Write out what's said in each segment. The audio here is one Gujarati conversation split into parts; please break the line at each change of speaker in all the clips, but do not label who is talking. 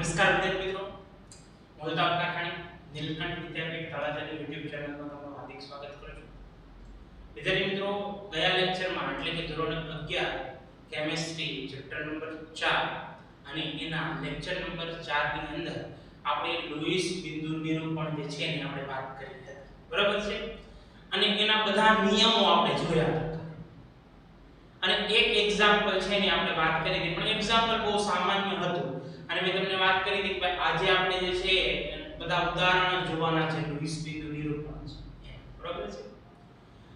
નમસ્કાર વિદ્યાર્થી મિત્રો, હું તો આપના ખાણી નીલકંઠ વિદ્યાપીઠ તળાજાની YouTube ચેનલમાં તમારું હાર્દિક સ્વાગત કરું છું. વિદ્યાર્થી મિત્રો, ગયા લેક્ચરમાં એટલે કે ધોરણ 11 કેમિસ્ટ્રી ચેપ્ટર નંબર 4 અને એના લેક્ચર નંબર 4 ની અંદર આપણે લુઈસ બિંદુ નિરૂપણ જે છે એની આપણે વાત કરી હતી. બરાબર છે? અને એના બધા નિયમો આપણે જોયા હતા. અને એક એક્ઝામ્પલ છે એની આપણે વાત કરી હતી, પણ એક્ઝામ્પલ બહુ સામાન્ય હતું. અને મેં તમને વાત કરી હતી કે આજે આપણે જે છે બધા ઉદાહરણો જોવાના છે લુઈસ બિંદુ નિરૂપણ છે. બરાબર છે?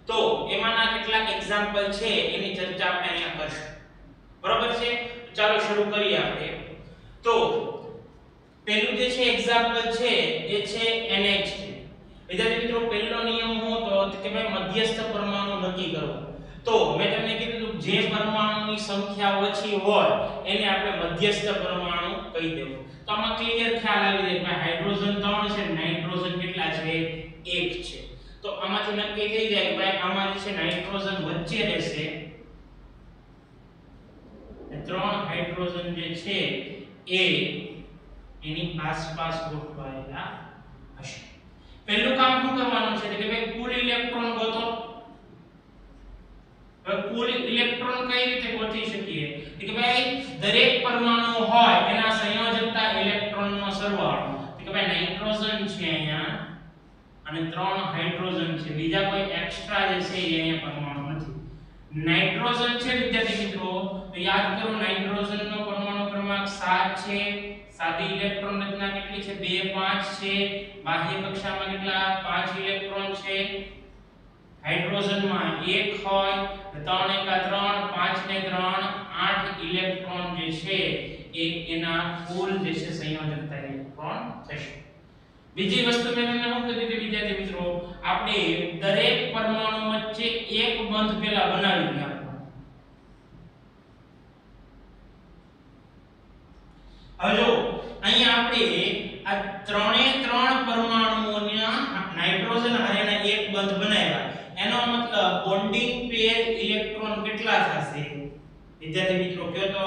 તો એમાંના કેટલાક એક્ઝામ્પલ છે એની ચર્ચા આપણે અહીંયા કરશું. બરાબર છે? ચાલો શરૂ કરીએ આપણે. તો પહેલું જે છે એક્ઝામ્પલ છે એ છે NH છે. વિદ્યાર્થી મિત્રો, પહેલો નિયમ હતો કે ભાઈ મધ્યસ્થ પરમાણુ નક્કી કરો. તો મેં તમને કીધું જે પરમાણુની સંખ્યા ઓછી હોય એને આપણે મધ્યસ્થ પરમાણુ કહી દેવું. તો આમાં ક્લિયર ખ્યાલ આવી જાય કે હાઇડ્રોજન 3 છે, નાઇટ્રોજન કેટલા છે? 1 છે. તો આમાંથી નક્કી થઈ જાય કે ભાઈ આમાં જે છે નાઇટ્રોજન વચ્ચે રહેશે. 3 હાઇડ્રોજન જે છે એ એની આસપાસ ગોઠવાયેલા હશે. પહેલું કામ શું કરવાનું છે કે ભાઈ કુલ ઇલેક્ટ્રોન ગોતો. કુલ ઇલેક્ટ્રોન કઈ રીતે ગોતી શકીએ કે ભાઈ દરેક પરમાણુ હોય એના સંયોજકતા ઇલેક્ટ્રોનનો સરવાળો. કે ભાઈ નાઇટ્રોજન છે અહીંયા અને 3 હાઇડ્રોજન છે, બીજા કોઈ એક્સ્ટ્રા જે છે એ અહીંયા પરમાણુ નથી. નાઇટ્રોજન છે વિદ્યાર્થી મિત્રો, તો યાદ કરો નાઇટ્રોજનનો પરમાણુ ક્રમાંક 7 છે. સાદી ઇલેક્ટ્રોન રચના કેટલી છે? 2 5 છે. બાહ્ય કક્ષામાં કેટલા? 5 ઇલેક્ટ્રોન છે. હાઇડ્રોજનમાં 1 હોય, 3 1 3, 5 ને 3 8 ઇલેક્ટ્રોન જે છે એ એના કુલ જે છે સંયોજકતા ઇલેક્ટ્રોન થશે. બીજી વસ્તુ મેં તમને શું કીધું કે વિદ્યાર્થી મિત્રો, આપણે દરેક પરમાણુ વચ્ચે એક બંધ પેલા બનાવી નાખવાનો. હવે જો અહીંયા આપણે આ ત્રણે ત્રણ પરમાણુઓના નાઇટ્રોજન હારેના એક બંધ બનાવ્યા. એનો મતલબ બોન્ડિંગ પેર ઇલેક્ટ્રોન કેટલા થશે વિદ્યાર્થી મિત્રો? કયો તો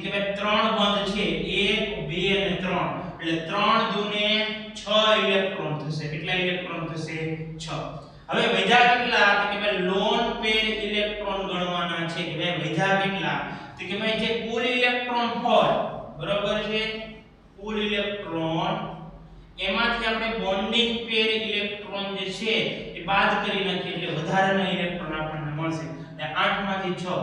કે ભાઈ 3 બંધ છે, 1 2 અને 3, એટલે 3 દુને 6 ઇલેક્ટ્રોન થશે. કેટલા ઇલેક્ટ્રોન થશે? 6. હવે વધ્યા કેટલા? કે ભાઈ લોન પેર ઇલેક્ટ્રોન ગણવાના છે. કે ભાઈ વધ્યા કેટલા? તો કે ભાઈ જે કુલ ઇલેક્ટ્રોન હોય, બરાબર છે, કુલ ઇલેક્ટ્રોન એમાંથી આપણે બોન્ડિંગ પેર ઇલેક્ટ્રોન જે છે એ બાદ કરી નાખીએ એટલે વધારાના ઇલેક્ટ્રોન આપણને મળશે. એટલે 8 માંથી 6,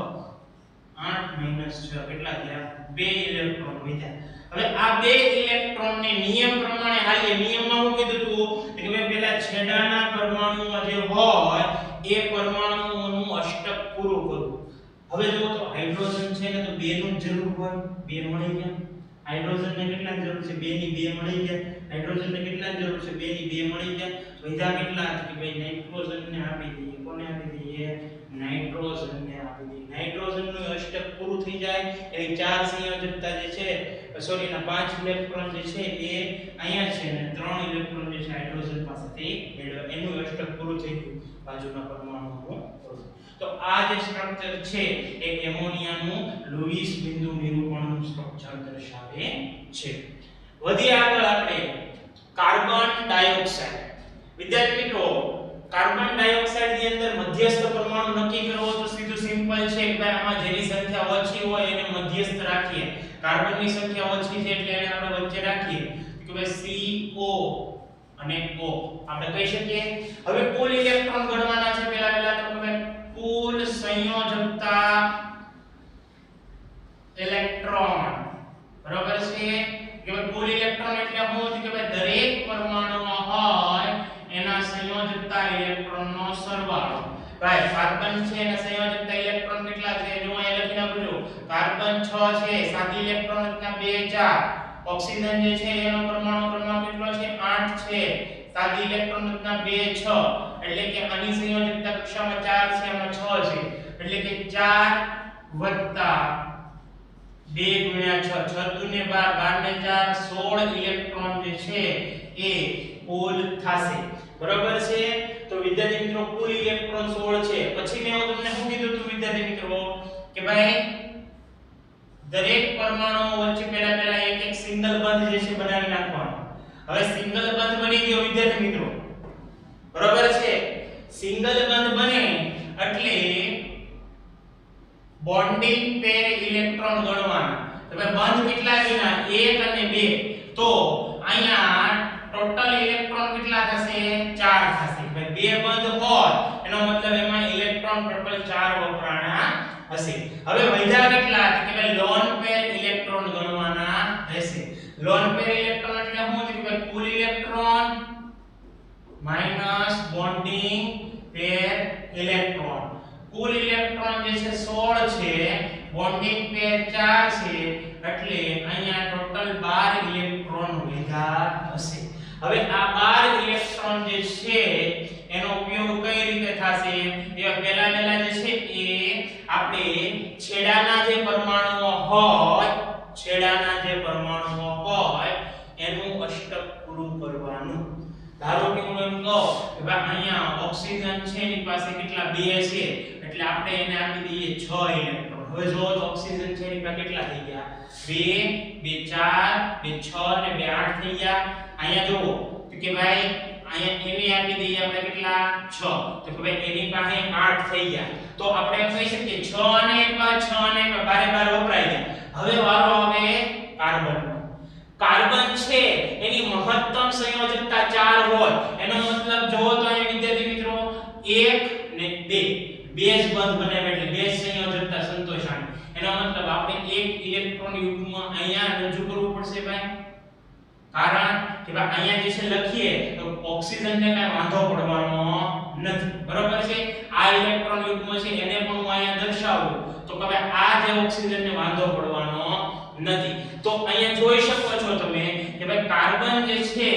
8 - 6 કેટલા થયા? 2 ઇલેક્ટ્રોન વધ્યા. હવે આ 2 ઇલેક્ટ્રોનને નિયમ પ્રમાણે હાલીએ. નિયમમાં હું કીધું હતું કે ભાઈ પહેલા છેડાના પરમાણુમાં જે હોય એ પરમાણુઓનું અષ્ટક પૂરું કરવું. હવે જો તો હાઇડ્રોજન છે ને તો 2 નું જરૂર હોય, 2 મળી ગયા. હાઇડ્રોજનને કેટલા જરૂર છે? 2 ની 2 મળી ગયા. હાઇડ્રોજનને કેટલા જરૂર છે? 2 ની 2 મળી ગયા. વધ્યા કેટલા? કે ભાઈ નાઇટ્રોજનને આપી દઈએ. કોને આપી દઈએ? નાઇટ્રોજનને આપી દઈએ. નાઇટ્રોજનનું અષ્ટક પૂરું થઈ જાય એટલે 4 સંયોજકતા જે છે સોરી ના 5 ઇલેક્ટ્રોન જે છે એ અહીંયા છે ને 3 ઇલેક્ટ્રોન જે છે હાઇડ્રોજન પાસેથી મેળવ્યા. એનું અષ્ટક પૂરું થઈ ગયું બાજુના પરમાણુનું. તો આ જે સ્ટ્રક્ચર છે એ એમોનિયાનું લુઈસ બિંદુ નિરૂપણનું સ્ટ્રક્ચર દર્શાવે છે. વધી આગળ આપણે કાર્બન ડાયોક્સાઇડ. વિદ્યાર્થી મિત્રો, કાર્બન ડાયોક્સાઇડ ની અંદર મધ્યસ્થ પરમાણુ નક્કી કરવો તો સીધું સિમ્પલ છે કે ભાઈ આમાં જેની સંખ્યા ઓછી હોય એને મધ્યસ્થ રાખીએ. કાર્બનની સંખ્યા ઓછી છે એટલે એને આપણે વચ્ચે રાખીએ કે ભાઈ CO અને O આપણે કહી શકીએ. હવે કુલ ઇલેક્ટ્રોન ગણવાના છે. પહેલા તો કે કુલ સંયોજકતા ઇલેક્ટ્રોન, બરાબર છે? કે કુલ ઇલેક્ટ્રોન એટલે શું કે ભાઈ દરેક પરમાણુમાં હોય એના સંયોજકતા ઇલેક્ટ્રોનનો સરવાળો. ભાઈ કાર્બન છે એના સંયોજકતા ઇલેક્ટ્રોન કેટલા છે? જો અહીં લખી નાખજો. કાર્બન 6 છે, સાદી ઇલેક્ટ્રોન રચના 2 4. ઓક્સિજન જે છે એનો પરમાણુ ક્રમાંક કેટલો છે? 8 છે. સાદી ઇલેક્ટ્રોન રચના 2 6, એટલે કે આની સંયોજકતા કક્ષામાં 4 છે, આમાં 6 છે, એટલે કે 4 વત્તા 2 ગુણ્યા 6, 6 દુને 12, 12 ને 4 16 ઇલેક્ટ્રોન જે છે એ કુલ થશે. બરાબર છે? તો વિદ્યાર્થી મિત્રો કુલ ઇલેક્ટ્રોન 16 છે. પછી મેં તમને શું કીધું હતું વિદ્યાર્થી મિત્રો કે ભાઈ દરેક પરમાણુઓ વચ્ચે પહેલા એક એક સિંગલ બંધ જે છે બનાવી નાખવાનો. હવે સિંગલ બંધ બની ગયો વિદ્યાર્થી મિત્રો, બરોબર છે. સિંગલ બંધ બને એટલે બોન્ડિંગ પેર ઇલેક્ટ્રોન ગણવાના. તો ભાઈ બંધ કેટલા વિના 1 અને 2, તો અહીંયા ટોટલ ઇલેક્ટ્રોન કેટલા થશે 4 થશે. ભાઈ બે બંધ હોય એનો મતલબ એમાં ઇલેક્ટ્રોન ટોટલ 4 વપરાણા હશે. હવે વધ્યા કેટલા કે ભાઈ લોન પેર ઇલેક્ટ્રોન ગણવાના રહેશે. લોન પેર ઇલેક્ટ્રોન એટલે શું છે કે કુલ electron minus bonding pair electron. કુલ ઇલેક્ટ્રોન જે છે 16 છે, બોન્ડિંગ પેર 4 છે, એટલે અહીંયા ટોટલ 12 ઇલેક્ટ્રોન વધ્યા હશે. હવે આ 12 ઇલેક્ટ્રોન જે છે એનો ઉપયોગ કઈ રીતે થશે? એ પહેલા જે છે એ આપણે છેડાના જે પરમાણુઓ હોય એનું અષ્ટક પૂરું કરવાનું. ધારો કે હું એમ કહું કે ભાઈ અહીંયા ઓક્સિજન છે એની પાસે કેટલા 2 છે, એટલે આપણે એને આપી દઈએ 6 ઇલેક્ટ્રોન. હવે જો તો ઓક્સિજન છે એની પાસે કેટલા થઈ ગયા 2 2 4 2 6 અને 2 8 થઈ ગયા. અહીંયા જુઓ તો કે ભાઈ અહીંયા એને આપી દઈએ આપણે કેટલા 6, તો કે ભાઈ એની પાસે 8 થઈ ગયા. તો આપણે એમ કહી શકીએ 6 અને 1 બારે વપરાઈ ગયા. હવે વારો આવે કાર્બનનો. કાર્બન છે એની મહત્તમ સંયોજકતા 4 હોય, એનો મતલબ જો તો અહીં વિદ્યાર્થી મિત્રો 1 ને 2 બેઝ બંધ બનાવે એટલે બેઝ સંયોજકતા સંતોષાણી. એનો મતલબ આપણે એક ઇલેક્ટ્રોન યુગ્મ અહીંયા રજૂ કરવું પડશે ભાઈ. કારણ કે ભાઈ અહીંયા જે છે લખીએ તો ઓક્સિજન ને કાઈ વાંધો પડવાનો નથી, બરોબર છે. આ ઇલેક્ટ્રોન યુગ્મ છે એને પણ હું અહીંયા દર્શાવું તો કે ભાઈ આ જે ઓક્સિજન ને વાંધો પડવાનો નથી. તો અહીંયા જોઈ શકો છો તમે કે ભાઈ કાર્બન જે છે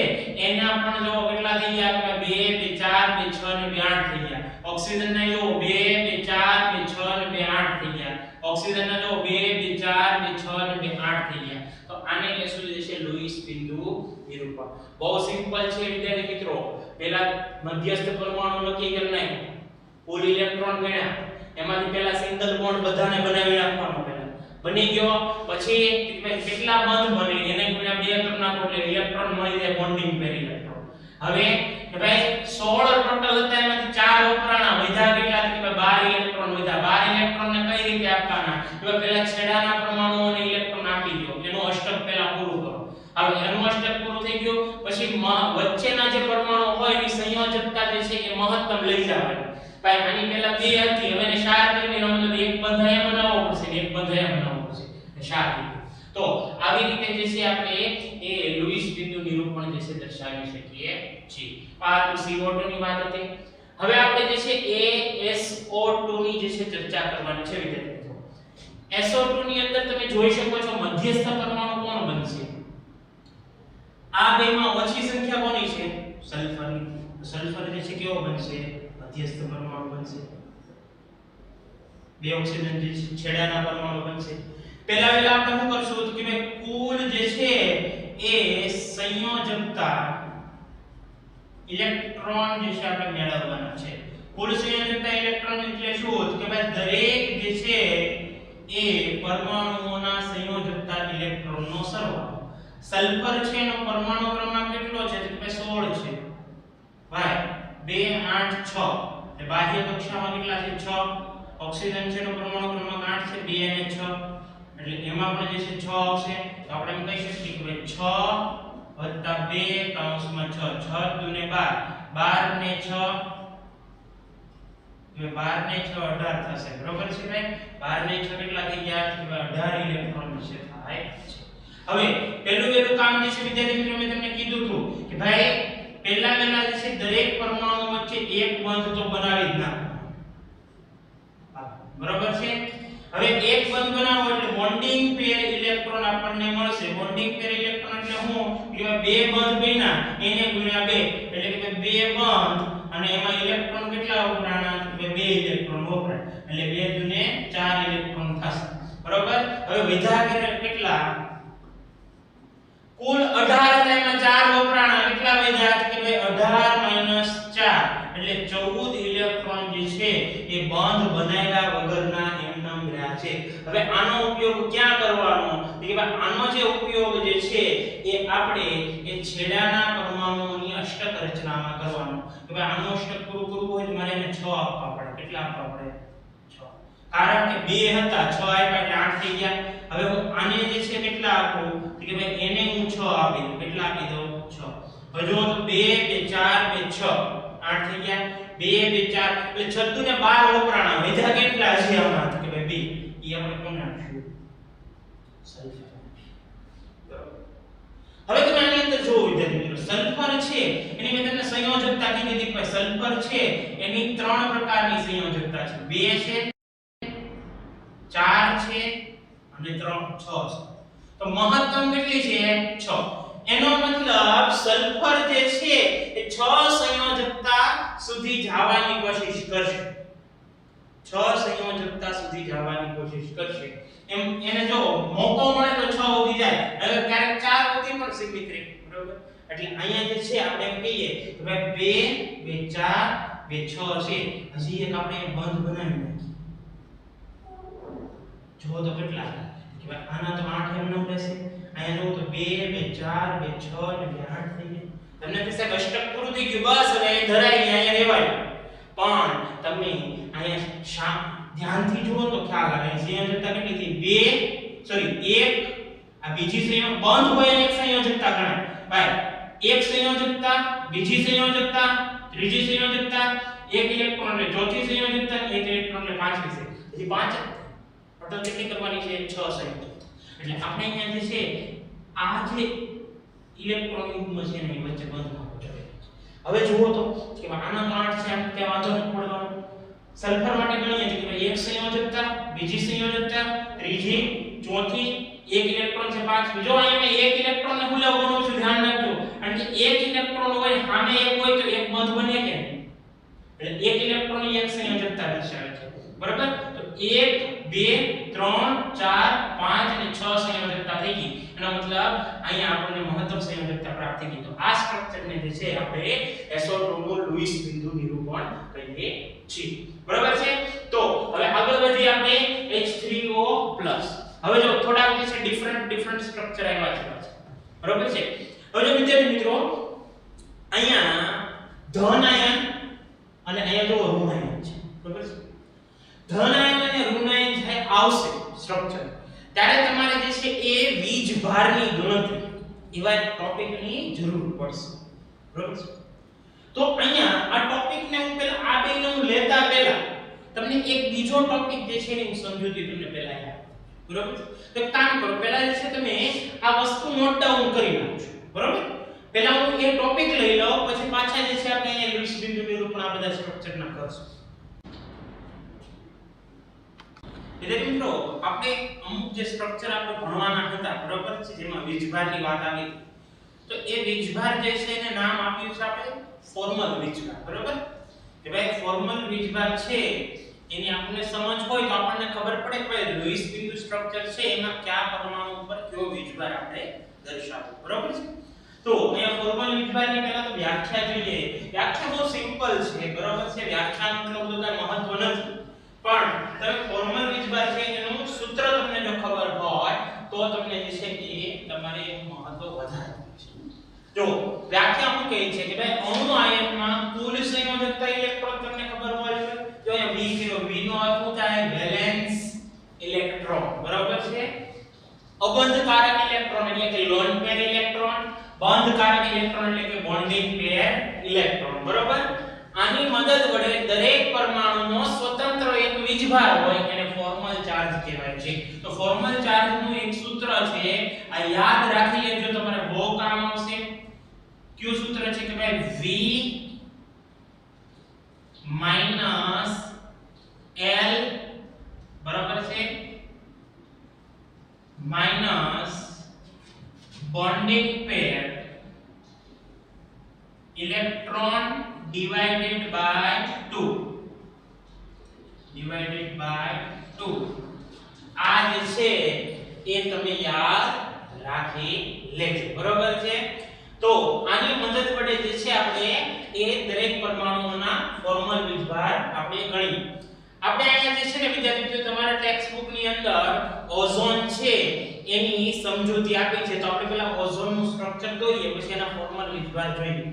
એના પણ જો કેટલા થઈ ગયા કે 2 2 4 2 6 અને 2 8 થઈ ગયા. ઓક્સિજન ના જો 2 2 4 2 6 અને 2 8 થઈ ગયા. ઓક્સિજન ના જો 2 2 4 2 6 અને 2 8 થઈ ગયા. તો આને લેશું જે છે લુઈસ બિંદુ નિરૂપણ. બહુ સિમ્પલ છે વિદ્યાર્થી મિત્રો. પહેલા મધ્યસ્થ પરમાણુ નક્કી કરી નાખ્યો, કુલ ઇલેક્ટ્રોન ગણ્યા, એમાંથી પહેલા સિંગલ બોન્ડ બધાને બનાવી નાખવાનો. બની ગયો પછી કેટલા બંધ બને એને ગુણ્યા 2 કરી નાખો એટલે ઇલેક્ટ્રોન મળી જાય બોન્ડિંગ પેર ઇલેક્ટ્રોન. હવે કે ભાઈ 16 ટોટલ હતા એમાંથી 4 વપરાણા, વધ્યા કેટલા કે 12 ઇલેક્ટ્રોન વધ્યા. 12 ઇલેક્ટ્રોન ને કઈ રીતે આપવાના? તો પહેલા છેડાના પરમાણુઓને ઇલેક્ટ્રોન આપી દો, એનું અષ્ટક પહેલા પૂરું કરો. હવે એનું અષ્ટક પૂરું થઈ ગયું પછી વચ્ચેના જે પરમાણુ હોય એની સંયોજકતા જે છે એ મહત્તમ લઈ જવાની. ભાઈ આની પહેલા 2 હતી, હવે એને 4 કરી એનો મતલબ એક બંધ અહીંયા બનાવવો પડશે ને એક બંધ અહીંયા બનાવવો પડશે, 4 થઈ ગયું. તો આવી રીતે જે છે આપણે એ લુઈસ બિંદુ નિરૂપણ જે છે દર્શાવી શકીએ છીએ. આ તો CO2 ની વાત હતી. હવે આપણે જે છે ASO2 ની જે છે ચર્ચા કરવાની છે વિદ્યાર્થી મિત્રો. SO2 ની અંદર તમે જોઈ શકો છો મધ્યસ્થ પરમાણુ કોણ બનશે? આ બેમાં ઓછી સંખ્યા કોની છે? સલ્ફરની. સલ્ફર જે છે કેવો બનશે? મધ્યસ્થ પરમાણુ બનશે. 2 ઓક્સિજન જે છેડાના પરમાણુ બનશે. પહેલા આપણે શું કરશું કે ભાઈ કુલ જે છે એ સંયોજકતા ઇલેક્ટ્રોન જે છે આપણે મેળવવાના છે. કુલ સંયોજકતા ઇલેક્ટ્રોન એટલે શું કે ભાઈ દરેક જે છે એ પરમાણુઓના સંયોજકતા ઇલેક્ટ્રોનનો સરવાળો. સલ્ફર છે એનો પરમાણુ ક્રમાંક કેટલો છે? તો કે 16 છે ભાઈ. 2 8 6 એટલે બાહ્ય કક્ષામાં કેટલા છે? 6. ઓક્સિજન છે એનો પરમાણુ ક્રમાંક 8 છે, 2 અને 6 એટલે એમાં પણ જે છે 6 આવશે. તો આપણે એમ કહી શકીએ કે ભાઈ 6 + 2 કૌંસમાં 6 6 × 2 = 12 12 ને 6 એટલે 12 ને 6 18 થશે, બરોબર છે ભાઈ. 12 ને 6 કેટલા થઈ ગયા? 18 ઇલેક્ટ્રોન વિશે થાય છે. હવે પહેલું કામ જે છે વિદ્યાર્થી મિત્રો મેં તમને કીધું હતું કે ભાઈ પહેલા જે છે દરેક પરમાણુ વચ્ચે એક બંધ તો બનાવી જ નાખવાનો, બરોબર છે. હવે એક બંધ બનાવો એટલે બોન્ડિંગ પેર ઇલેક્ટ્રોન આપણને મળશે. બોન્ડિંગ પેર ઇલેક્ટ્રોન એટલે શું કે 2 બંધ બન્યા એને ગુણ્યા 2 એટલે કે 2 બંધ અને એમાં ઇલેક્ટ્રોન કેટલા વપરાણા? 2 ઇલેક્ટ્રોન વપરાય એટલે 2 × 2 4 ઇલેક્ટ્રોન થશે, બરોબર. હવે વધ્યા કેટલા? કુલ 18 હતા એમાં 4 વપરાણા, કેટલા વધ્યા કે ભાઈ 18 - 4 એટલે 14 ઇલેક્ટ્રોન જે છે એ બંધ બનાવ્યા વગરના એમનેમ રહ્યા છે. હવે આનો ઉપયોગ ક્યાં કરવાનો? કે ભાઈ આનો જે ઉપયોગ જે છે એ આપણે એ છેડાના પરમાણુઓની અષ્ટક રચનામાં કરવાનો. કે ભાઈ આનો અષ્ટક પૂરું કરવું હોય તો મારે એને 6 આપવા પડે. કેટલા આપવા પડે? 6. કારણ કે 2 હતા, 6 આપ્યા એટલે 8 થઈ ગયા. હવે હું આને જે છે કેટલા આપું? કે ભાઈ એને હું 6 આપી દઉં. કેટલા આપી દઉં? 6. હવે જો તો 2 2 4 2 6 8 થઈ ગયા. 2 2 4 એટલે 6 ને 12 વપરાણા. વધ્યા કેટલા છે આમાં? કે ભાઈ 2. ઈ આપણે કોને આપશું? સલ્ફર. હવે તમે આની અંદર જો વિદ્યાર્થી મિત્રો, સલ્ફર છે એની મેં તમને સંયોજકતા કીધી હતી. ભાઈ સલ્ફર છે એની 3 પ્રકારની સંયોજકતા છે. 2 છે, 4 છે અને 3 6 છે. તો મહત્તમ કેટલી છે? 6. એનો મતલબ સલ્ફર જે છે એ 6 સંયોજકતા સુધી જવાની કોશિશ કરશે. 6 સંયોજકતા સુધી જવાની કોશિશ કરશે. એમ એને જો મોકો મળે તો 6 સુધી જાય. હવે ક્યારેક 4 સુધી પણ સીમિત રહે. બરોબર? એટલે અહીંયા જે છે આપણે એમ કહીએ કે ભાઈ 2 2 4 2 6 છે. હજી એક આપણે બંધ બનાવી નાખીએ. જો તો કેટલા? કે ભાઈ આના તો 8 એમ ન રહેશે. અહીંયા જો તો 2 2 4 2 6 એટલે 8 થઈ ગયા. તમને કે સાહેબ અષ્ટક પૂરું થઈ ગયું, બસ હવે અહીં ધરાઈ ગયા, અહીંયા રહેવાય. પણ તમે અહીંયા ધ્યાનથી જુઓ તો ખ્યાલ આવે. સંયોજકતા કેટલી થઈ? 1 આ બીજી સંયોજક બંધ હોય એક સંયોજકતા ગણાય. ભાઈ એક સંયોજકતા, બીજી સંયોજકતા, ત્રીજી સંયોજકતા, એક ઇલેક્ટ્રોન એટલે ચોથી સંયોજકતા, એક ઇલેક્ટ્રોન એટલે પાંચમી છે. હજી 5 ટોટલ કેટલી કરવાની છે? 6 સંયોજકતા. એટલે આપણે અહીંયા જે છે આ જે ઇલેક્ટ્રોન યુગ્મ છે એની વચ્ચે બંધ હોવો જોઈએ. હવે જુઓ તો કે આના 8 છે, આમ કે વાંધો ન પડવાનો. સલ્ફર માટે ગણીએ તો કે એક સંયોજકતા, બીજી સંયોજકતા, ત્રીજી, ચોથી, એક ઇલેક્ટ્રોન છે 5. જો અહીંયા એક ઇલેક્ટ્રોન ને ભૂલાવવાનું છે, ધ્યાન રાખજો. કારણ કે એક ઇલેક્ટ્રોન હોય સામે એક હોય તો એક બંધ બને કે નહીં. એટલે એક ઇલેક્ટ્રોન ની એક સંયોજકતા દર્શાવે છે. બરાબર? તો 1 2 3 4 5 અને 6 સંયોજકતા થઈ ગઈ. એનો મતલબ અહીંયા આપણને મહત્તમ સંયોજકતા પ્રાપ્ત થઈ ગઈ. તો આ સ્ટ્રક્ચરને જે છે આપણે SO2 નું લુઈસ બિંદુ નિરૂપણ કહીએ છીએ. બરાબર છે? તો હવે આગળ વધી આપણે H3O+. હવે જો થોડા જે છે ડિફરન્ટ સ્ટ્રક્ચર આવ્યા છે. બરાબર છે? હવે જો વિદ્યાર્થી મિત્રો અહીંયા ધન આયન અને અહીંયા જો ઋણ આયન છે. બરાબર છે? ધન આયન અને ઋણ આયન જ્યારે આવશે સ્ટ્રક્ચર, ત્યારે તમારે જે છે એ વીજભારની ગણતરી એવા ટોપિકની જરૂર પડશે. બરાબર છે? તો અહીંયા આ ટોપિકને હું પહેલા આ બેને હું લેતા પહેલા તમને એક બીજો ટોપિક જે છે એની સમજૂતી તમને પહેલા આપું. બરાબર છે? તો એક કામ કરો, પહેલા જે છે તમે આ વસ્તુ નોટ ડાઉન કરી નાખજો. બરાબર? પહેલા હું એ ટોપિક લઈ લઉં, પછી પાછા જે છે આપણે અહીંયા લુઈસ બિંદુ નિરૂપણ આ બધા સ્ટ્રક્ચરના કરશું. વિદ્યાર્થી મિત્રો આપણે અમુક જે સ્ટ્રક્ચર આપણે ભણવાના હતા, બરાબર છે, જેમાં વીજભારની વાત આવી, તો એ વીજભાર જે છે એને નામ આપ્યું છે આપણે ફોર્મલ વીજભાર. બરાબર? કે ભાઈ ફોર્મલ વીજભાર છે એની આપણને સમજ હોય તો આપણને ખબર પડે કે ભાઈ લુઈસ બિંદુ સ્ટ્રક્ચર છે એમાં કયા પરમાણુ ઉપર કયો વીજભાર આપણે દર્શાવવો. બરાબર છે? તો અહીંયા ફોર્મલ વીજભારની પહેલા તો વ્યાખ્યા જોઈએ. વ્યાખ્યા બહુ સિમ્પલ છે. બરાબર છે? વ્યાખ્યાનો એટલો બધો કઈ મહત્વ નથી. પણ તમે ફોર્મલ વીજભાર છે એનું સૂત્ર તમને જો ખબર હોય તો તમને જે છે એ તમારે મહત્વ વધારે છે. જો વ્યાખ્યા શું કહે છે કે ભાઈ અણુ આયનમાં કુલ સંયોજકતા ઇલેક્ટ્રોન તમને ખબર હોય છે. જો અહીંયા V નો અર્થ શું થાય? Valence electron. બરાબર છે? અબંધકારક ઇલેક્ટ્રોન એટલે કે લોન પેર ઇલેક્ટ્રોન, બંધકારક ઇલેક્ટ્રોન એટલે કે બોન્ડિંગ પેર ઇલેક્ટ્રોન. બરાબર? આની મદદ વડે દરેક પરમાણુનો સ્વતંત્ર એક વીજભાર હોય એને ફોર્મલ ચાર્જ કહેવાય છે. તો ફોર્મલ ચાર્જનું એક સૂત્ર છે, આ યાદ રાખી લેજો, તમારે બહુ કામ આવશે. કયું સૂત્ર છે કે ભાઈ V L બરાબર છે minus bonding pair electron divided by 2 આ જે છે એ તમે યાદ રાખી લેજો. બરોબર છે? તો આની મદદ વડે જે છે આપણે એ દરેક પરમાણુઓના ફોર્મલ વીજભાર આપણે ગણીએ. આપણે અહીંયા જે છે ને વિદ્યાર્થી મિત્રો તમારા ટેક્સ્ટ બુક ની અંદર ઓઝોન છે એની સમજૂતી આપી છે, તો આપણે પહેલા ઓઝોન નું સ્ટ્રક્ચર દોરીએ પછી એના ફોર્મલ વિભાગ જોઈએ.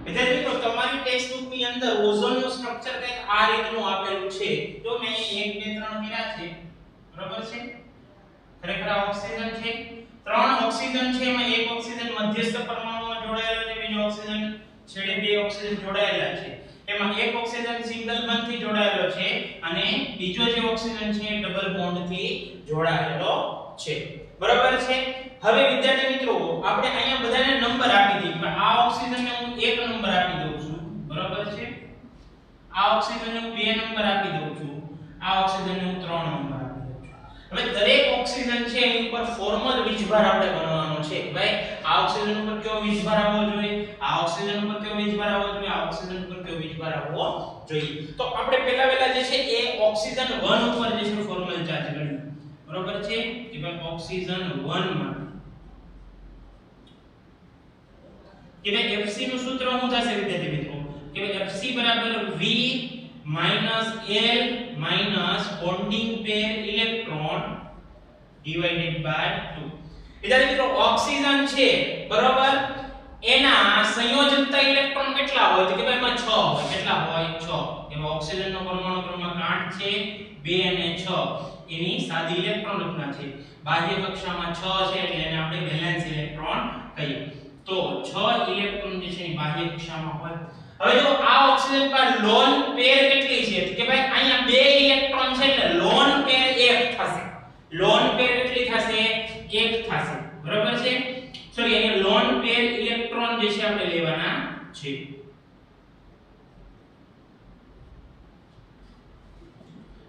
વિદ્યાર્થી મિત્રો તમારી ટેક્સ્ટ બુક ની અંદર ઓઝોન નું સ્ટ્રક્ચર કંઈક આ રીતનું આપેલું છે. તો મેં 1 2 3 કર્યા છે, બરાબર છે. ખરેખર આ ઓક્સિજન છે, 3 ઓક્સિજન છે, એમાં એક ઓક્સિજન મધ્યસ્થ પરમાણુમાં જોડાયેલો છે, બીજો ઓક્સિજન છેડે બે ઓક્સિજન જોડાયેલા છે. એમાં એક ઓક્સિજન સિંગલ બોન્ડ થી જોડાયેલો છે અને બીજો જે ઓક્સિજન છે ડબલ બોન્ડ થી જોડાયેલો છે, બરાબર છે. હવે વિદ્યાર્થી મિત્રો આપણે અહીંયા બધાને નંબર આપી દઈએ. આ ઓક્સિજનને હું 1 નંબર આપી દઉં છું, બરાબર છે. આ ઓક્સિજનને હું 2 નંબર આપી દઉં છું, આ ઓક્સિજનને હું 3 નંબર આપી દઉં છું. હવે દરેક ઓક્સિજન છે એની ઉપર ફોર્મલ વીજભાર આપણે ગણવાનો છે. ભાઈ આ ઓક્સિજન ઉપર કયો વીજભાર આવવો જોઈએ, આ ઓક્સિજન ઉપર કયો વીજભાર આવવો જોઈએ, આ ઓક્સિજન ઉપર કયો વીજભાર આવવો જોઈએ. તો આપણે પહેલા જે છે એ ઓક્સિજન 1 ઉપર જે છે ફોર્મલ ચાર્જ ગણીએ, બરાબર છે. કે ભાઈ ઓક્સિજન 1 માં કે ભાઈ Fc નું સૂત્ર શું થશે વિદ્યાર્થી મિત્રો, કે ભાઈ Fc બરાબર V L bonding pair electron divided by 2. વિદ્યાર્થી મિત્રો ઓક્સિજન છે, બરાબર, એના સંયોજકતા ઇલેક્ટ્રોન કેટલા હોય? તો કે ભાઈ એમાં 6 હોય. કેટલા હોય? 6. એમાં ઓક્સિજનનો પરમાણુ ક્રમાંક 8 છે, 2 અને 6 એની સાદી ઇલેક્ટ્રોન રચના છે. બાહ્ય કક્ષામાં 6 છે એટલે એને આપણે વેલેન્સ ઇલેક્ટ્રોન કહીએ. તો 6 ઇલેક્ટ્રોન જે છે એ બાહ્ય કક્ષામાં હોય. હવે જો આ ઓક્સિજન પર લોન પેર કેટલી છે? કે ભાઈ અહીંયા 2 ઇલેક્ટ્રોન છે એટલે લોન પેર 1 થશે. લોન પેર કેટલી થશે? 1 થશે, બરાબર છે. સોરી, અહીંયા લોન પેર ઇલેક્ટ્રોન જે છે આપણે લેવાના છે.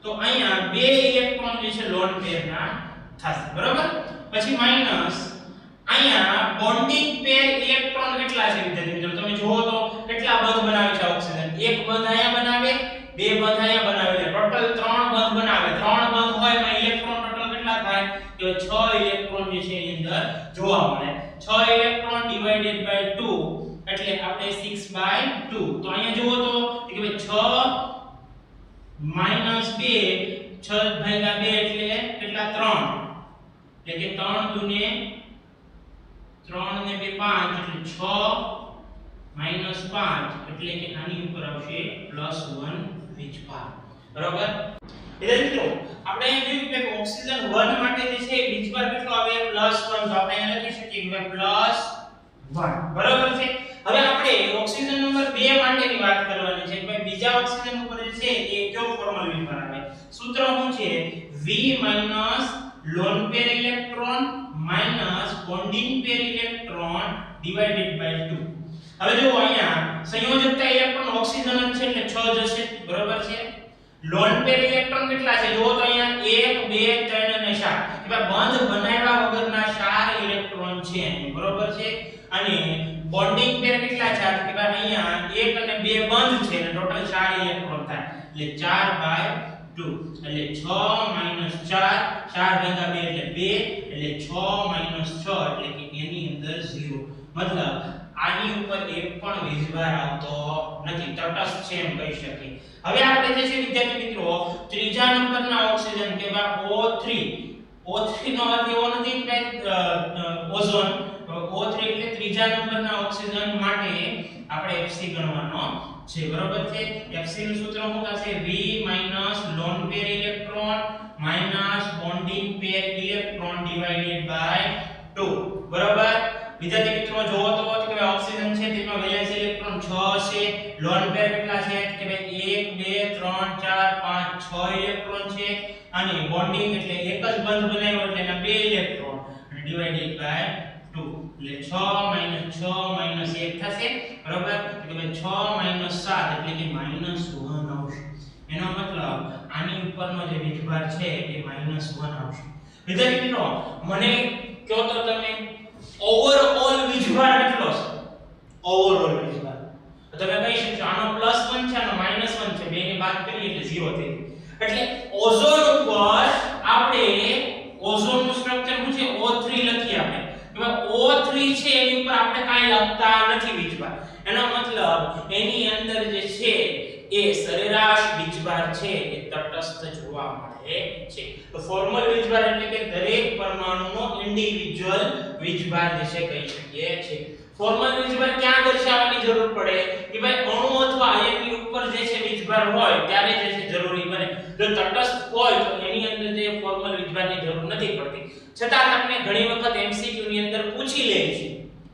તો અહીંયા 2 ઇલેક્ટ્રોન જે છે લોન પેરના થશે, બરાબર. પછી માઈનસ અહીંયા બોન્ડિંગ પેર ઇલેક્ટ્રોન કેટલા છે વિદ્યાર્થી મિત્રો? તમે જુઓ તો કેટલા બંધ બનાવે છે ઓક્સિજન? એક બંધ અહીંયા બનાવે, બે બંધ અહીંયા બનાવે, ટોટલ 3 બંધ બનાવે. 3 બંધ હોય એમાં ઇલેક્ટ્રોન ટોટલ કેટલા થાય? કે 6 ઇલેક્ટ્રોન જે છે એની અંદર જોવા મળે. 6 ઇલેક્ટ્રોન ડિવાઇડેડ બાય 2 એટલે આપણે 6/2. તો અહીંયા જુઓ તો કે ભાઈ 6 માઈનસ 2, 6 ભાગ્યા 2 એટલે કેટલા? 3. એટલે કે 3 દુને 3 ને 2 5 એટલે 6 માઈનસ 5 એટલે કે આની ઉપર આવશે +1 વીજભાર, બરાબર. એટલે મિત્રો આપણે અહીં જોયું કે ઓક્સિજન 1 માટે જે છે વીજભાર કેટલો આવે? +1. તો આપણે અહીં લખી શકીએ કે +1, બરાબર છે. હવે આપણે ઓક્સિજન નંબર 2 માટેની વાત કરવાની છે. ભાઈ બીજા ઓક્સિજન ઉપર જે છે એ કયો ફોર્મલ વીજભાર આવે? સૂત્ર શું છે? V lone pair electron bonding pair electron divided by 2. હવે જો અહીંયા સંયોજકતા ઇલેક્ટ્રોન ઓક્સિજન છે એટલે 6 જશે, બરાબર છે. લોન પેર ઇલેક્ટ્રોન કેટલા છે? જો તો અહીંયા 1 2 3 અને 4 કે ભાઈ બંધ બનાવ્યા વગરના 4 ઇલેક્ટ્રોન છે, બરાબર છે. અને બોન્ડિંગ પેર કેટલા છે? કે ભાઈ અહીંયા 1 અને 2 બંધ છે એટલે ટોટલ 4 ઇલેક્ટ્રોન થાય એટલે 4/2 એટલે 6 માઈનસ 4, 4 ભાગ્યા 2 એટલે 2 એટલે 6 માઈનસ 6 એટલે કે એની અંદર 0. મતલબ આની ઉપર એક પણ વીજભાર આવતો નથી, તટસ્થ છે એમ કહી શકીએ. હવે આપણે જે છે વિદ્યાર્થી મિત્રો ત્રીજા નંબરના ઓક્સિજન કે O3 નો અર્થ એવો નથી કે ઓઝોન. O3 એટલે ત્રીજા નંબરના ઓક્સિજન માટે આપણે Fc ગણવાનો છે, બરાબર છે. Fc નું સૂત્ર શું થશે? V lone pair electron bonding pair electron divided by 2, બરાબર. વિદ્યાર્થી મિત્રો જોવો તો કે ઓક્સિજન છે તેમાં વેલેન્સ ઇલેક્ટ્રોન 6 છે, લોન પેર કેટલા છે કે ભાઈ 1 2 3 4 5 6 ઇલેક્ટ્રોન છે અને બોન્ડિંગ એટલે એક જ બંધ બનાવ્યો એટલે એના 2 ઇલેક્ટ્રોન અને ડિવાઇડેડ બાય 2 એટલે 6 1 થશે, બરાબર. કે ભાઈ 6 7 એટલે કે -1 આવશે. એનો મતલબ આની ઉપરનો જે વીજભાર છે એ -1 આવશે. વિદ્યાર્થી મિત્રો મને કહો તો તમે ઓવરઓલ વીજભાર કેટલો છે? ઓવરઓલ વીજભાર તમે કહી શકશો આનો +1 છે આનો -1 છે, બેની બાદ કરીએ એટલે 0 થઈ જાય. એટલે ઓઝોન ઉપર આપણે ઓઝોનનું સ્ટ્રક્ચર શું છે? O3 લખીએ આપણે. કે O3 છે એની ઉપર આપણે કાંઈ લખતા નથી વીજભાર. એનો મતલબ એની અંદર જે છે એ સરેરાશ વીજભાર છે એ આવે છે. તો ફોર્મલ વીજભાર એટલે કે દરેક પરમાણુનો ઇન્ડિવિડ્યુઅલ વીજભાર વિશે કહી શકીએ છીએ. ફોર્મલ વીજભાર ક્યાં દર્શાવવાની જરૂર પડે કે ભાઈ અણુ અથવા આયનની ઉપર જે છે વીજભાર હોય ત્યારે જે છે જરૂરી બને. જો તટસ્થ હોય તો એની અંદર જે ફોર્મલ વીજભારની જરૂર નથી પડતી. છતાં તમને ઘણી વખત MCQ ની અંદર પૂછી લે છે.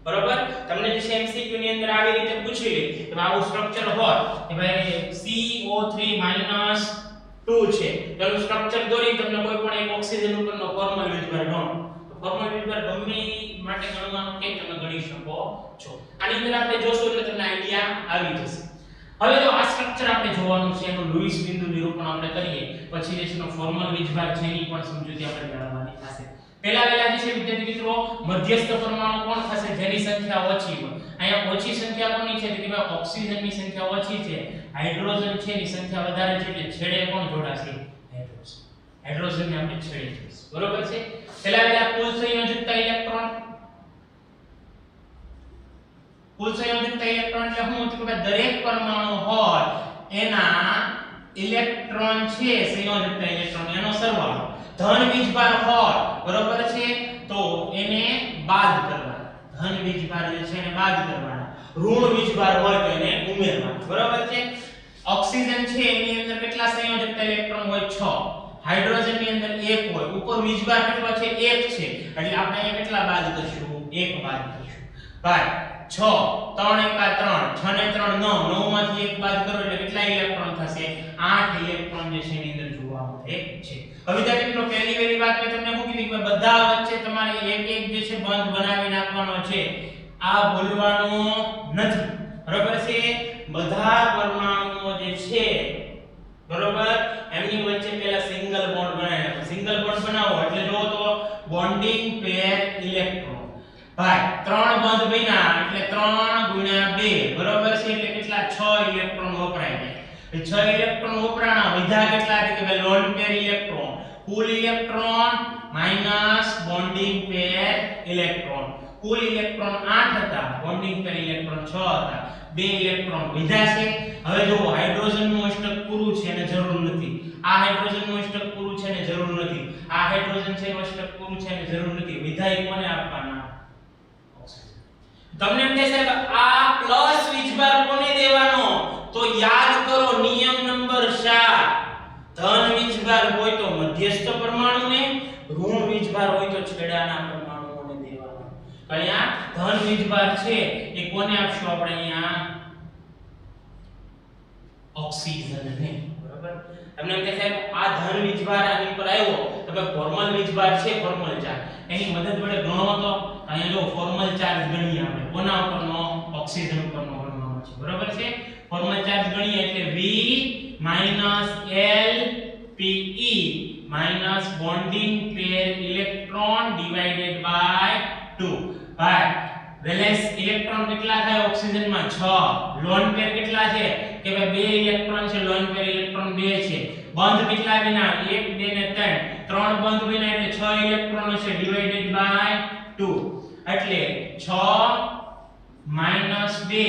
બરોબર, તમને જે છે MCQ ની અંદર આવી રીતે પૂછી લે કે આવું સ્ટ્રક્ચર હોય કે ભાઈ CO3 2 છે, તેનું સ્ટ્રક્ચર દોરી તમને કોઈ પણ એક ઓક્સિજન ઉપરનો ફોર્મલ વીજભાર ગણો. તો ફોર્મલ વીજભાર ગમે માટે ગણવાનું કે તમે ગણી શકો છો. આની અંદર આપણે જોશું એટલે તમને આઈડિયા આવી જશે. હવે જો આ સ્ટ્રક્ચર આપણે જોવાનું છે, એનું લુઈસ બિંદુ નિરૂપણ આપણે કરીએ પછી જે છે ફોર્મલ વીજભાર છે એની પણ સમજૂતી આપણે મેળવવાની થશે. પહેલા જે છે વિદ્યાર્થી મિત્રો મધ્યસ્થ પરમાણુ કોણ થશે જેની સંખ્યા ઓછી હોય. અહીંયા ઓછી સંખ્યા કોની છે કે ભાઈ ઓક્સિજનની સંખ્યા ઓછી છે, હાઇડ્રોજન છે એની સંખ્યા વધારે છે એટલે છેડે કોણ જોડાશે? હાઇડ્રોજન. હાઇડ્રોજનને આપણે છેડે જોઈશું. બરોબર છે. પહેલા કુલ સંયોજકતા ઇલેક્ટ્રોન. કુલ સંયોજકતા ઇલેક્ટ્રોન એટલે શું કે ભાઈ દરેક પરમાણુ હોય એના ઇલેક્ટ્રોન છે સંયોજકતા ઇલેક્ટ્રોન એનો સરવાળો. ધન વીજભાર હોય બરોબર છે તો એને બાદ કરવાના. ધન વીજભાર જે છે એને બાદ કરવાના. ઋણ વીજભાર હોય તો એને ઉમેરવાના. બરોબર છે. ઓક્સિજન છે એની અંદર કેટલા સંયોજકતા ઇલેક્ટ્રોન હોય? 6. હાઇડ્રોજન ની અંદર 1 હોય. ઉપર વીજભાર કેટલો છે? 1 છે. એટલે આપણે અહીંયા કેટલા બાદ કરીશું? 1 બાદ કરીશું. ભાઈ 6 3 1 3 6 ને 3 9 9 માંથી 1 બાદ કરો એટલે કેટલા ઇલેક્ટ્રોન થશે? 8 ઇલેક્ટ્રોન જે છે એની અંદર જોવા મળે છે. હવે મિત્રો પહેલી વાત મેં તમને શું કીધી કે બધા વચ્ચે તમારે એક એક જે છે બંધ બનાવી નાખવાનો છે. આ ભૂલવાનું નથી. બરોબર છે. બધા પરમાણુઓ જે છે બરોબર એમની વચ્ચે પહેલા સિંગલ બોન્ડ બનાવી નાખો. સિંગલ બોન્ડ બનાવો એટલે જો તો બોન્ડિંગ પેર ઇલેક્ટ્રોન. ભાઈ 3 બંધ બન્યા એટલે 3 ગુણ્યા 2 બરોબર છે એટલે કેટલા? 6 ઇલેક્ટ્રોન વપરાય છે. 6 ઇલેક્ટ્રોન વપરાણા વિધા કેટલા છે કે ભાઈ લોન પેર ઇલેક્ટ્રોન. કુલ electron minus bonding pair electron. કુલ ઇલેક્ટ્રોન 8 હતા, બોન્ડિંગ પેર ઇલેક્ટ્રોન 6 હતા. 2 ઇલેક્ટ્રોન વિધા છે. હવે જો હાઇડ્રોજન નું અષ્ટક પૂરું છે એને જરૂર નથી. આ હાઇડ્રોજન નું અષ્ટક પૂરું છે એને જરૂર નથી. આ હાઇડ્રોજન છે એનું અષ્ટક પૂરું છે એને જરૂર નથી. વિધા કોને આપવાના? તમને એમ થશે કે આ પ્લસ વીજભાર કોને દેવાનો? તો યાદ કરો નિયમ નંબર 7. ધન વીજભાર હોય તો મધ્યસ્થ પરમાણુને, ઋણ વીજભાર હોય તો છેડાના પરમાણુઓને દેવાનો. અહીંયા ધન વીજભાર છે એ કોને આપશું આપણે? અહીંયા ઓક્સિજનને. બરોબર. તમને એમ થશે આ ધન વીજભાર આની ઉપર આવ્યો તો કે ફોર્મલ વીજભાર છે, ફોર્મલ ચાર્જ એની મદદ વડે ગણો તો અહીંયા જો ફોર્મલ ચાર્જ ગણીએ આપણે. કોના ઉપરનો? ઓક્સિજન ઉપરનો ગણવાનો છે. બરોબર છે. ફોર્મલ ચાર્જ ગણીએ એટલે V L Pe minus bonding pair electron divided by 2. ભાઈ વેલેન્સ ઇલેક્ટ્રોન કેટલા થાય ઓક્સિજન માં? 6. લોન પેર કેટલા છે કે ભાઈ 2 ઇલેક્ટ્રોન છે. લોન પેર ઇલેક્ટ્રોન 2 છે. બંધ કેટલા બન્યા? 1 2 ને 3 3 બંધ બન્યા એટલે 6 ઇલેક્ટ્રોન છે ડિવાઇડેડ બાય 2 એટલે 6 માઈનસ 2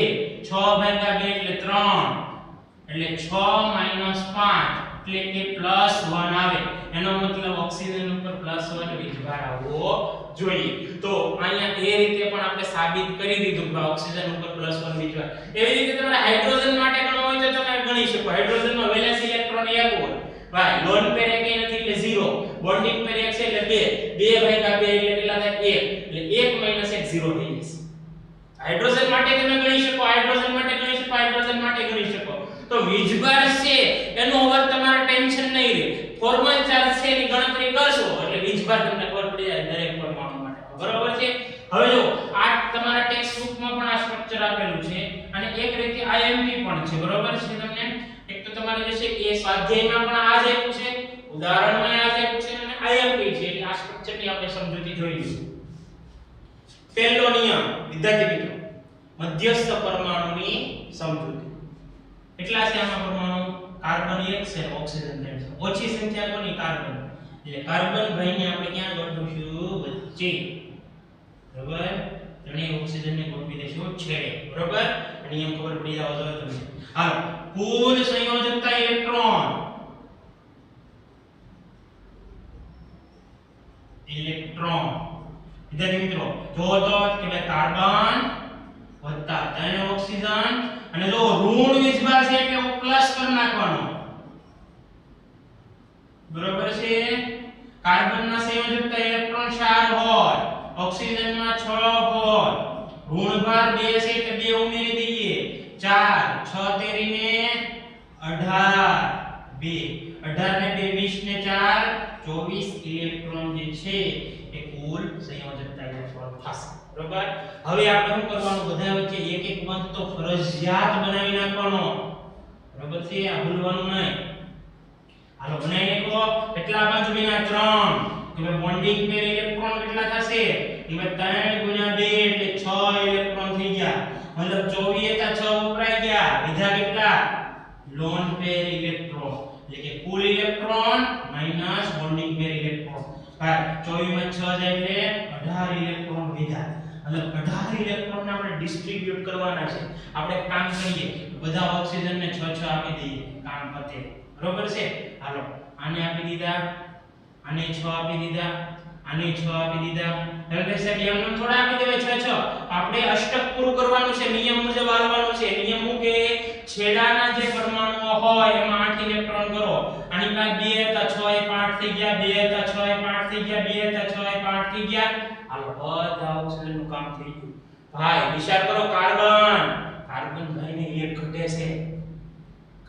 6 ભાગ્યા 2 એટલે 3 એટલે 6 માઈનસ 5 એટલે કે +1 આવે. એનો મતલબ ઓક્સિજન ઉપર +1 વીજભાર આવવો જોઈએ. તો અહીંયા એ રીતે પણ આપણે સાબિત કરી દીધું કે ઓક્સિજન ઉપર +1 વીજભાર. એવી રીતે તમારે હાઇડ્રોજન માટે ગણવો હોય તો તમે ગણી શકો. હાઇડ્રોજનમાં વેલેન્સ ઇલેક્ટ્રોન 1 હોય. ભાઈ લોન પેર 1 નથી એટલે 0. બોન્ડિંગ પેર 1 છે એટલે 2 ભાગ્યા 2 એટલે કેટલા થાય? 1 એટલે 1 1 0 થઈ જશે. હાઇડ્રોજન માટે તમે ગણી શકો. હાઇડ્રોજન માટે ગણી શકો. હાઇડ્રોજન માટે ગણી શકો. તો વીજભાર છે એનો ઓવર તમારે ટેન્શન નહીં રહે. ફોર્મલ ચાર્જ છે એની ગણતરી કરશો એટલે વીજભાર તમને ખબર પડી જાય દરેક પરમાણુ માટે. બરોબર છે. હવે જો આ તમારા ટેક્સ્ટ બુકમાં પણ આ સ્ટ્રક્ચર આપેલું છે અને એક રીતે IMP પણ છે. બરોબર છે. તમને એક તો તમારે જે છે એ સ્વાધ્યાયમાં પણ આ જ આપ્યું છે, ઉદાહરણમાં આ જ આપ્યું છે અને IMP છે એટલે આ સ્ટ્રક્ચરની આપણે સમજૂતી જોઈ લઈશું. પહેલો નિયમ વિદ્યાર્થી મિત્રો મધ્યસ્થ પરમાણુની સમજૂતી. કેટલા છે આમાં પરમાણુ? કાર્બન 1 છે, ઓક્સિજન 2 છે. ઓછી સંખ્યા કોની? કાર્બન. એટલે કાર્બન ભાઈને આપણે ક્યાં ગોઠવીશું? વચ્ચે. બરાબર. ત્રણેય ઓક્સિજનને ગોઠવી દેશું છેડે. બરાબર. નિયમ ખબર પડી જાવ જોઈએ તમને. હાલો કુલ સંયોજકતા ઇલેક્ટ્રોન ઇલેક્ટ્રોન. વિદ્યાર્થી મિત્રો જો તો કે ભાઈ કાર્બન વત્તા 3 ઓક્સિજન અને જો ઋણ વીજભાર છે એટલે પ્લસ કરી નાખવાનો. બરોબર છે. કાર્બનના સંયોજકતા ઇલેક્ટ્રોન 4 હોય, ઓક્સિજનમાં 6 હોય, ઋણભાર 2 છે એટલે 2 ઉમેરી દઈએ. 4 6 તેરીને 18 2 18 ને 2 20 ને 4 24 ઇલેક્ટ્રોન જે છે એ કુલ સંયોજકતા ઇલેક્ટ્રોન થશે. બરોબર. હવે આપણે શું કરવાનું, બધા વચ્ચે એક એક બંધ તો ફરજિયાત બનાવી નાખવાનો. બરોબર છે, આ ભૂલવાનું નહીં. હાલો બનાવી નાખો. કેટલા બાજુ બન્યા 3. કે બોન્ડિંગ પેર ઇલેક્ટ્રોન કેટલા થશે? કે 3 ગુણ્યા 2 એટલે 6 ઇલેક્ટ્રોન થઈ ગયા. મતલબ 24 હતા 6 વપરાઈ ગયા. બીજા કેટલા? લોન પેર ઇલેક્ટ્રોન એટલે કે કુલ electron minus bonding pair electron. ભાઈ 24 માં 6 જાય એટલે 18 ઇલેક્ટ્રોન વધ્યા. મતલબ 18 ઇલેક્ટ્રોન ને આપણે ડિસ્ટ્રીબ્યુટ કરવાના છે. આપણે કામ કરીએ બધા ઓક્સિજન ને 6 6 આપી દઈએ, કામ પતે. બરોબર છે. હાલો આને આપી દીધા, આને 6 આપી દીધા, આને 6 આપી દીધા. હવે કે સાહેબ એમને થોડા આપી દેવાય 6 6. આપણે અષ્ટક પૂરું કરવાનું છે, નિયમ મુજબ હાલવાનું છે. નિયમ હું કે છેડાના જે પરમાણુઓ હોય એમાં 8 ઇલેક્ટ્રોન કરો. આની પાસે 2 હતા 6 એ 5 થઈ ગયા, 2 હતા 6 એ 5 થઈ ગયા, 2 હતા 6 એ 5 થઈ ગયા. હાલો બધા ઓક્સિજન નું કામ થઈ ગયું. ભાઈ વિચાર કરો, કાર્બન ભાઈને 1 ઘટે છે.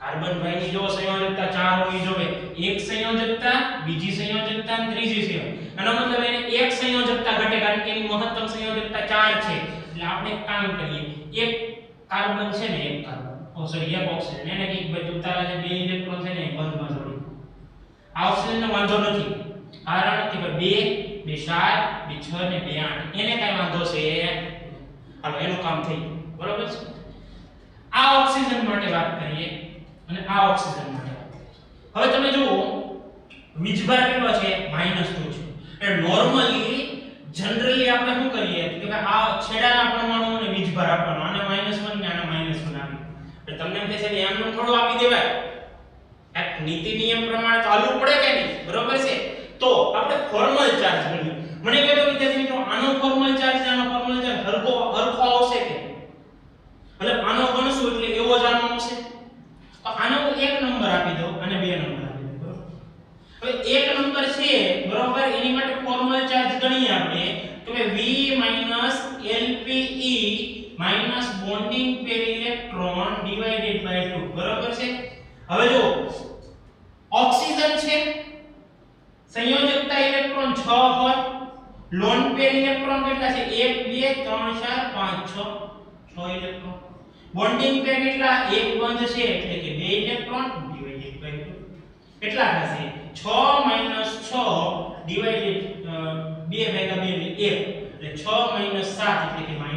કાર્બન ભાઈની જો સંયોજકતા 4 હોવી જોઈએ. એક સંયોજકતા, બીજી સંયોજકતા અને ત્રીજી સંયોજકતા. આનો મતલબ એને એક સંયોજકતા ઘટે કારણ કે એની મહત્તમ સંયોજકતા 4 છે. એટલે આપણે એક કામ કરીએ, એક કાર્બન છે ને, એક કાર્બન એક ઓક્સિજન એને કઈક બધું તારા જે 2 ઇલેક્ટ્રોન છે ને એ બંધમાં જોડી. આ ઓક્સિજનનો વાંધો નથી કારણ કે 2 2 7 2 6 ને 2 8 એને કઈ વાંધો છે. હાલો એનું કામ થઈ ગયું. બરોબર છે. આ ઓક્સિજન માટે વાત કરીએ અને આ ઓક્સિજન માટે. હવે તમે જુઓ વીજભાર કેટલો છે? -2 છે. એટલે નોર્મલી જનરલી આપણે શું કરીએ કે આ છેડાના પરમાણુઓને વીજભાર આપવાનો. આને -1 ને આને -1 આપી. એટલે તમને એમ થશે કે એમનું થોડું આપી દેવાય. એક નીતિ નિયમ પ્રમાણે તો હાલવું પડે કે નહીં? બરોબર છે. તો આપણે ફોર્મલ ચાર્જ ગણીએ. મને કહે તો વિદ્યાર્થી મિત્રો આનો ફોર્મલ ચાર્જ આનો ફોર્મલ ચાર્જ હરખો આવશે કે? મતલબ આનો ગણશું એટલે એવો જ આનો આવશે. તો આનો 1 નંબર આપી દો અને 2 નંબર આપી દો. હવે 1 નંબર છે બરોબર, એની માટે ફોર્મલ ચાર્જ ગણીએ આપણે તો V LPe minus bonding pair electron divided by 2. બરોબર છે. હવે જો ઓક્સિજન છે, સંયોજકતા ઇલેક્ટ્રોન 6 હોય, લોન પેર ઇલેક્ટ્રોન કેટલા છે? 1 2 3 4 5 6 ઇલેક્ટ્રોન. બોન્ડિંગ પેર કેટલા? એક બંધ છે એટલે કે 2 ઇલેક્ટ્રોન ડિવાઇડેડ બાય 2. કેટલા થશે? 6 6 ડિવાઇડેડ 2 ભાગ્યા 2 એટલે 1 એટલે 6 7 એટલે કે -1.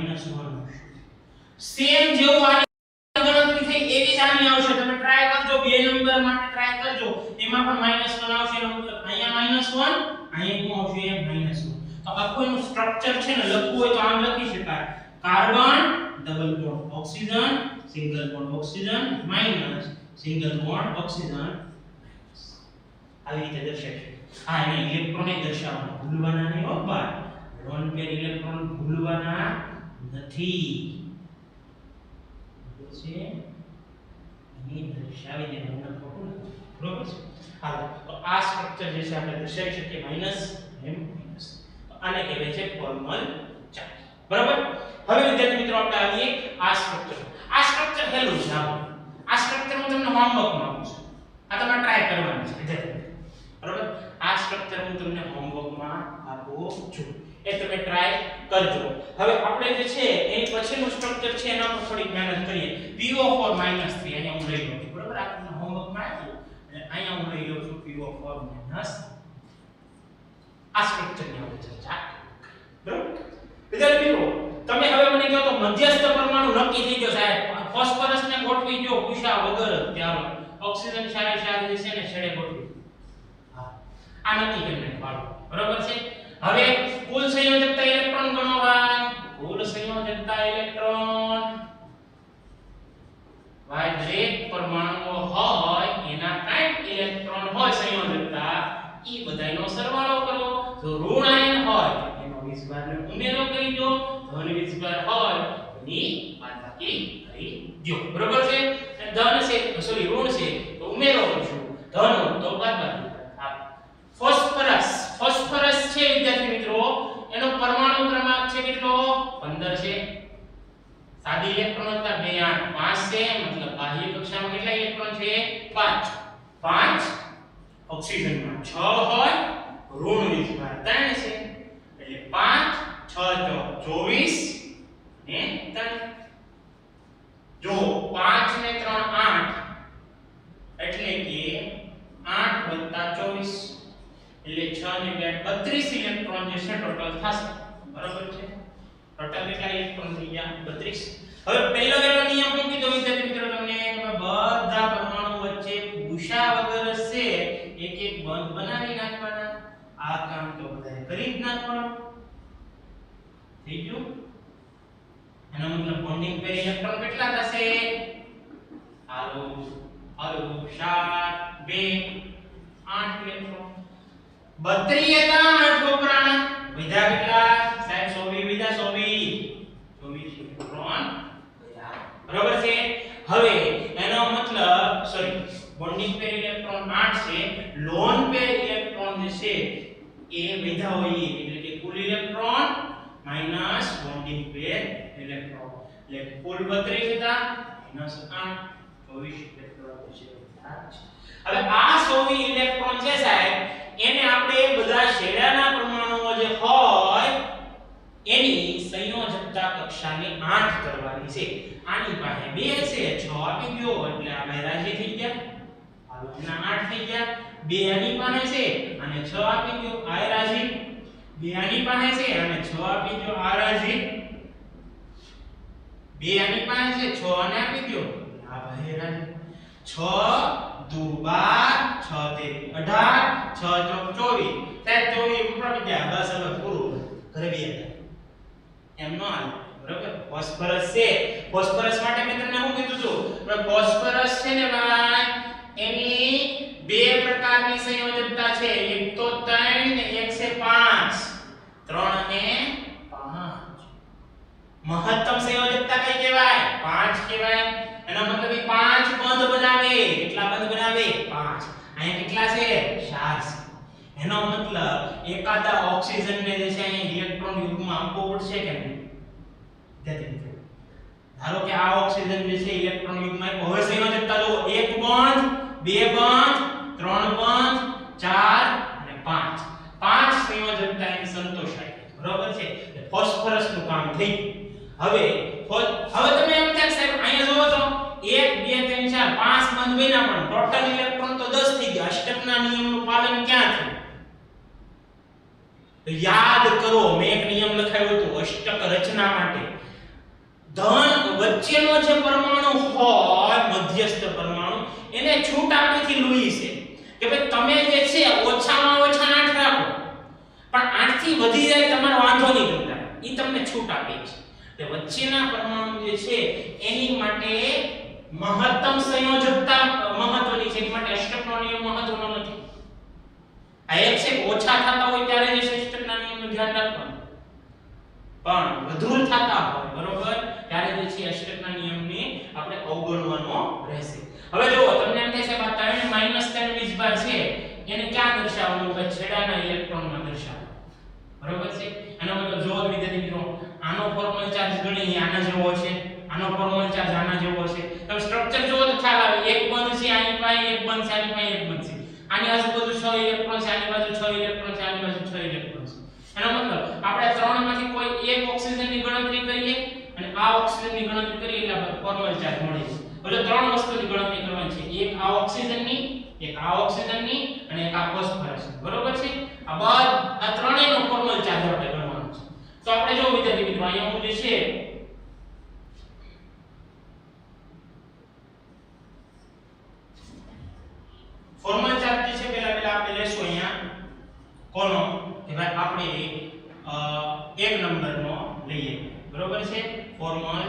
સેમ જેવું આની ગણતરી થઈ એવી જ આની આવશે. તમે ટ્રાય કરજો, 2 નંબર માટે ટ્રાય કરજો. એમાં પણ -1 આવશે. એનો મતલબ અહીંયા -1, અહીંયા શું આવશે? -1. તો આખું એનું સ્ટ્રક્ચર છે ને લખવું હોય તો આમ લખી શકાય. Carbon double bond oxygen, single bond oxygen minus single bond oxygen. આવી રીતે દર્શાવશે. હા, એને ઇલેક્ટ્રોન દર્શાવવાના, ભૂલવાના નહીં હો ભાઈ. લોન પેર ઇલેક્ટ્રોન ભૂલવાના નથી. છે અહીં દર્શાવી દેવાનું ખોટું. બરોબર છે. હાલો તો આ સ્ટ્રક્ચર જે છે આપણે દર્શાવી શકીએ -m-. તો આને કહેવાય છે ફોર્મલ ચાર્જ. બરાબર. હવે વિદ્યાર્થી મિત્રો આપણે આવીએ આ સ્ટ્રક્ચર. આ સ્ટ્રક્ચર હેલું છે. આ સ્ટ્રક્ચર હું તમને હોમવર્કમાં આપું છું. આ તમે ટ્રાય કરવાનું છે વિદ્યાર્થી. બરાબર. આ સ્ટ્રક્ચર હું તમને હોમવર્કમાં આપું છું. એ તમે ટ્રાય કરજો. હવે આપણે જે છે એની પછીનું સ્ટ્રક્ચર છે એના પર થોડી મહેનત કરીએ. PO4 -3 અહીંયા હું લઈ લઉં છું. બરાબર. આ તમને હોમવર્કમાં આપ્યું અને અહીંયા હું લઈ લઉં છું PO4 આ સ્ટ્રક્ચરની આપણે ચર્ચા. બરાબર. વિદ્યાર્થી મિત્રો તમે હવે મને કહો તો મધ્યસ્થ પરમાણુ નક્કી થઈ ગયો સાહેબ. ફોસ્ફરસને ગોઠવી દો પૂછ્યા વગર જ. ત્યાર ઓક્સિજન શારે જે છે ને છેડે ગોઠવી. હા, આ નક્કી કરી નાખવાનું. બરાબર છે. હવે કુલ સંયોજકતા ઇલેક્ટ્રોન ગણવા. કુલ સંયોજકતા ઇલેક્ટ્રોન ભાઈ દરેક પરમાણુઓ હોય એના કાંઈક ઇલેક્ટ્રોન હોય સંયોજકતા, ઈ બધાયનો સરવાળો કરો. જો ઋણ વીજભારને ઉમેરો કરી દો, ધન વીજભાર હોય એની બાદબાકી કરી દો, બરોબર છે. ધન છે સોરી ઋણ છે તો ઉમેરો કરશું, ધન હોય તો બાદબાકી થાય. ફોસ્ફરસ છે વિદ્યાર્થી મિત્રો, એનો પરમાણુ ક્રમાંક છે કેટલો? 15 છે. સાદી ઇલેક્ટ્રોન હતા 2 8 5 છે, મતલબ બાહ્ય કક્ષામાં કેટલા ઇલેક્ટ્રોન છે? 5 ઓક્સિજનમાં 6 હોય, ઋણ વીજભાર 3 છે એટલે 5 6 24 ને 3. જો 5 ને 3 8 એટલે કે 8 + 24 એટલે 6 ને 2 32 ઇલેક્ટ્રોન જે છે ટોટલ થશે, બરાબર છે. ટોટલ કેટલા ઇલેક્ટ્રોન થઈ ગયા? 32. હવે પહેલો નિયમ શું કીધો વિદ્યાર્થી મિત્રો તમને? કે બધા પરમાણુ વચ્ચે પૂછ્યા વગર છે એક એક બંધ બનાવી નાખવાના. આ કામ તો બધાએ કરી જ નાખવાનું. થઈ ગયું? એનો મતલબ બોન્ડિંગ પેર ઇલેક્ટ્રોન કેટલા થશે? હાલો 7 2 8 ઇલેક્ટ્રોન. 32 હતા 8 વપરાણા, વિધા કેટલા? સાહેબ 120 વિધા 24 ઇલેક્ટ્રોન વિધા, બરાબર છે. હવે એનો મતલબ સોરી બોન્ડિંગ પેર ઇલેક્ટ્રોન 8 છે, લોન પેર ઇલેક્ટ્રોન જે છે એ વિધા હોય એટલે કે કુલ electron minus bonding pair electron એટલે કુલ 32 હતા માઈનસ 8 24 ઇલેક્ટ્રોન છે. હવે આ 24 ઇલેક્ટ્રોન છે સાહેબ, એને આપણે બધા છેડાના પરમાણુઓ જે હોય એની સંયોજકતા કક્ષાને 8 કરવાની છે. આની પાસે 2 છે, 6 આપી દો એટલે આ બે રાશિ થઈ ગયા. હાલો એના 8 થઈ ગયા. 2 આની પાસે છે અને 6 આપી દો આ રાશિ. 2 આની પાસે છે અને 6 આપી દો આ રાશિ. 2 આની પાસે છે 6 આને આપી દો આ ભાઈ રાશિ. 6 2 12 6 3 18 6 4 24 સાહેબ 24 ઉપર ગયા. બસ હવે પૂરું, ઘરે બેસી એમ નો હાલે, બરાબર. ફોસ્ફરસ છે, ફોસ્ફરસ માટે મેં તમને શું કીધું હતું? ફોસ્ફરસ છે ને ભાઈ એની બે પ્રકારની સંયોજકતા છે, એક તો 3 ને એક છે 5. 3 અને 5 મહત્તમ સંયોજકતા કઈ કહેવાય? 5 કહેવાય. એનો મતલબ એ 5 બંધ બનાવે. કેટલા બંધ બનાવે? 5. અહીંયા કેટલા છે? 4 છે. એનો મતલબ એકાદા ઓક્સિજનને જે છે અહીં ઇલેક્ટ્રોન યુગ્મ આપવો પડશે કે નહીં? ધારો કે આ ઓક્સિજન જે છે ઇલેક્ટ્રોન યુગ્મ આપ્યો, હવે સંયોજકતા જો 1 બંધ 2 બંધ 3 બંધ 4 અને 5. 5 સંયોજકતા એની સંતોષાય, બરાબર છે. ફોસ્ફરસ નું કામ થઈ ગયું. હવે તમે એમ કહો સાહેબ અહીંયા જોવો તો 1 2 3 4 5 બંધ બન્યા પણ ટોટલ ઇલેક્ટ્રોન તો 10 થઈ ગયા. અષ્ટકના નિયમનું પાલન ક્યાં થયું? યાદ કરો, મેં એક નિયમ લખાવ્યો હતો અષ્ટક રચના માટે. ધન વચ્ચેનો જે પરમાણુ હોય મધ્યસ્થ પરમાણુ એને છૂટ આપીથી લુઈ છે કે ભાઈ તમે જે છે ઓછામાં ઓછા 8 રાખો, પણ 8 થી વધી જાય તમારો વાંધો નહીં કરતા, ઈ તમને છૂટ આપે છે. તે વચ્ચેના પરમાણુ જે છે એની માટે મહત્તમ સંયોજકતા મહત્વની છે, એની માટે અષ્ટકનો નિયમ મહત્વનો નથી. આ એક છે ઓછા થતા હોય ત્યારે જે અષ્ટકના નિયમનું ધ્યાન રાખવાનું, પણ વધુ થતા હોય બરોબર ત્યારે જે છે અષ્ટકના નિયમને આપણે અવગણવાનો રહેશે. હવે જો તમને એમ થશે કે 3 3 વીજભાર છે એને ક્યાં દર્શાવવાનું? કે છેડાના ઇલેક્ટ્રોનમાં દર્શાવવાનું, બરોબર છે. આનો મતલબ જો વિદ્યાર્થી મિત્રો આનો ફોર્મલ ચાર્જ ગણી આના જેવો છે, આનો ફોર્મલ ચાર્જ આના જેવો છે. તમે સ્ટ્રક્ચર જોવો તો ખ્યાલ આવે, એક બંધ છે આની પાસે, એક બંધ છે આની પાસે, એક બંધ છે આની આજુબાજુ 6 ઇલેક્ટ્રોન છે, આની બાજુ 6 ઇલેક્ટ્રોન છે, આની બાજુ 6 ઇલેક્ટ્રોન છે. એનો મતલબ આપણે ત્રણ માંથી કોઈ એક ઓક્સિજનની ગણતરી કરીએ અને આ ઓક્સિજનની ગણતરી કરીએ એટલે આપણે ફોર્મલ ચાર્જ મળે છે. એટલે ત્રણ વસ્તુની ગણતરી કરવાની છે, એક આ ઓક્સિજનની, એક આ ઓક્સિજનની અને એક આ ફોસ્ફરસ, બરોબર છે. આ ત્રણેયનો ફોર્મલ ચાર્જ આપણે ગણવાનો છે. તો આપણે જો વિદ્યાર્થી મિત્રો અહીંયા હું જે છે ફોર્મલ ચાર્જ જે છે પહેલા આપણે લેશું અહીંયા કોનો કે ભાઈ આપણે એક નંબરનો લઈએ, બરોબર છે. ફોર્મલ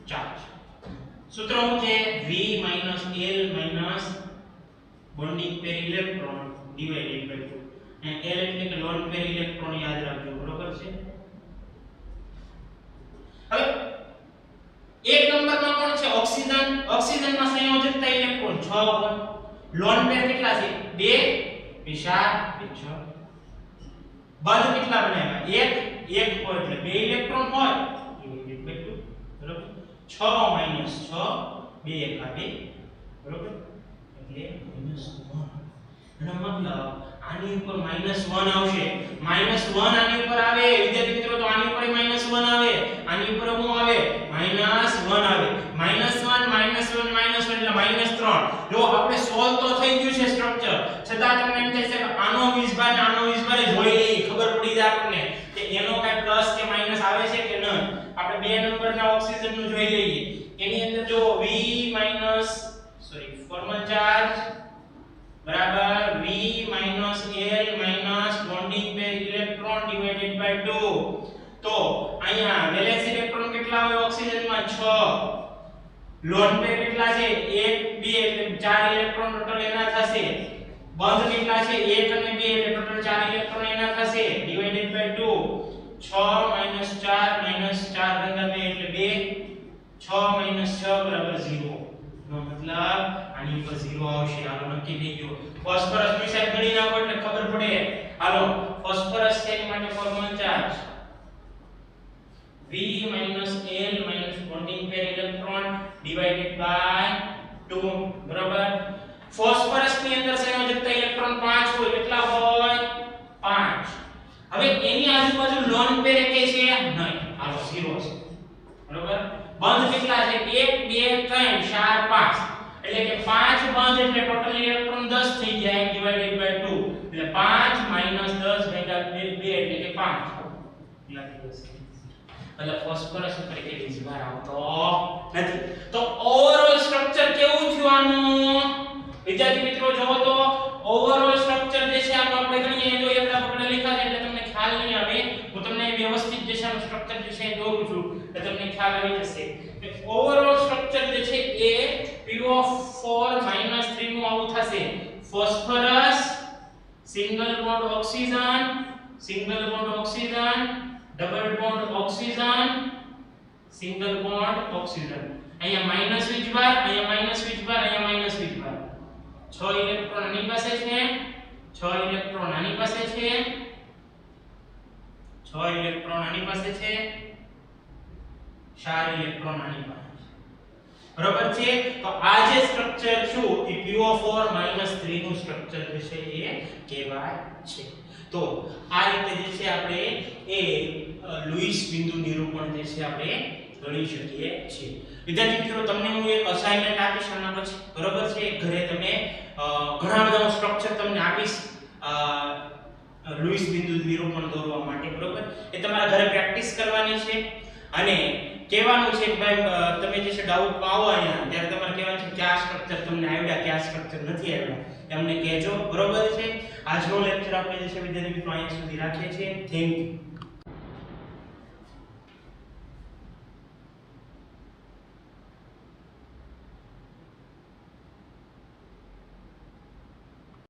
ચાર્જ સૂત્ર શું છે? V L bonding pair electron divided by 2. અને L એટલે કે લોન પેર ઇલેક્ટ્રોન યાદ રાખજો, બરોબર છે. ઓક્સિજનમાં સંયોજકતા ઇલેક્ટ્રોન 6 હોય, લોન પેર કેટલા છે 2 2 4 2 6, બંધ કેટલા બનાવ્યા 1 1 હોય એટલે 2 ઇલેક્ટ્રોન હોય ડિવાઇડેડ બાય 2 બરોબર, 6 માઈનસ 6 2 એકા 2 બરોબર એટલે -1 એનો મતલબ આની ઉપર -1 આવશે, -1 આની ઉપર આવે વિદ્યાર્થી મિત્રો, તો આની ઉપર -1 આવે, આની ઉપર શું આવે -1 આવે, -1 એટલે -1 જો આપણે સોલ્વ તો થઈ ગયું છે સ્ટ્રક્ચર, છતાં તમને એમ થાય છે કે આનો વીજભાર ને આનો વીજભાર જોઈ લઈએ, ખબર પડી જાય આપણને કે એનો કઈ પ્લસ કે માઈનસ આવે છે કે નહીં. આપણે બે નંબરના ઓક્સિજન નું જોઈ લઈએ, એની અંદર જો ફોર્મલ ચાર્જ બરાબર V L bonding pair electron divided by 2. તો અહીંયા વેલેન્સ ઇલેક્ટ્રોન કેટલા હોય ઓક્સિજનમાં 6, લોન પેર કેટલા છે 1 2 એટલે 4 ઇલેક્ટ્રોન ટોટલ એના થશે, બંધ કેટલા છે 1 અને 2 એટલે ટોટલ 4 ઇલેક્ટ્રોન એના થશે ડિવાઇડેડ બાય 2. 6 4 4 ભાગ્યા 2 એટલે 2, 6 6 બરાબર 0 નો મતલબ આની ઉપર 0 આવશે. હાલો નક્કી થઈ ગયું. ફોસ્ફરસ ની સાઈડ ગણી નાખો એટલે ખબર પડે. હાલો ફોસ્ફરસ છે એની માટે formal charge V L bonding pair electron divided by 2 બરાબર. ફોસ્ફરસ ની અંદર સંયોજકતા ઇલેક્ટ્રોન 5 હોય, કેટલા હોય 5. હવે એની આજુબાજુ લોન પેર કે છે નહીં, હાલો 0 છે બરાબર. બંધ કેટલા છે 1 2 3 4 5 એટલે કે 5 બંધ એટલે ટોટલ ઇલેક્ટ્રોન 10 થઈ જાય ડિવાઇડેડ બાય 2 એટલે 5 10 ભાગ્યા 2 એટલે કે 5 કેટલા થઈ જશે. એટલે ફોસ્ફરસ ઉપર કે વીજભાર આવતો નથી. તો ઓવરઓલ સ્ટ્રક્ચર કેવું થયું આનું વિદ્યાર્થી મિત્રો જોવો તો ઓવરઓલ સ્ટ્રક્ચર જે છે આનું આપણે ગણીએ તો એકલા પકડે લખ્યા છે એટલે તમને ખ્યાલ નહીં આવે. હું તમને વ્યવસ્થિત જે છે આનું સ્ટ્રક્ચર જે છે દોરું છું એટલે તમને ખ્યાલ આવી જશે. ઓવરઓલ સ્ટ્રક્ચર જે છે એ PO4 3 નું આવું થશે. Phosphorus single bond oxygen double bond oxygen single bond oxygen. અહીંયા માઈનસ વીજભાર, અહીંયા માઈનસ વીજભાર, અહીંયા માઈનસ વીજભાર. 6 ઇલેક્ટ્રોન આની પાસે છે, 6 ઇલેક્ટ્રોન આની પાસે છે, 6 ઇલેક્ટ્રોન આની પાસે છે, 4 ઇલેક્ટ્રોન આની પાસે છે. બરોબર છે. તો આ જે સ્ટ્રક્ચર શું એ PO4 3 નું સ્ટ્રક્ચર જે છે એ કહેવાય છે. તો આ રીતે જે છે આપણે એ લુઈસ બિંદુ નિરૂપણ જે છે આપણે ગણી શકીએ છીએ. વિદ્યાર્થી મિત્રો તમને હું એક અસાઇનમેન્ટ આપીશ આના પછી બરોબર છે. ઘરે તમે ઘણા બધા સ્ટ્રક્ચર તમને આપીશ લુઈસ બિંદુ નિરૂપણ દોરવા માટે બરોબર. એ તમારા ઘરે પ્રેક્ટિસ કરવાની છે અને કહેવાનું છે કે ભાઈ તમે જે છે ડાઉટ આવો અહીંયા ત્યારે તમારે કહેવાનું છે કયા સ્ટ્રક્ચર તમને આવડ્યા કયા સ્ટ્રક્ચર નથી આવડ્યા એમને કહેજો બરોબર છે. આજનો લેક્ચર આપણે જે છે વિદ્યાર્થી મિત્રો અહીંયા સુધી રાખીએ છીએ. Thank you.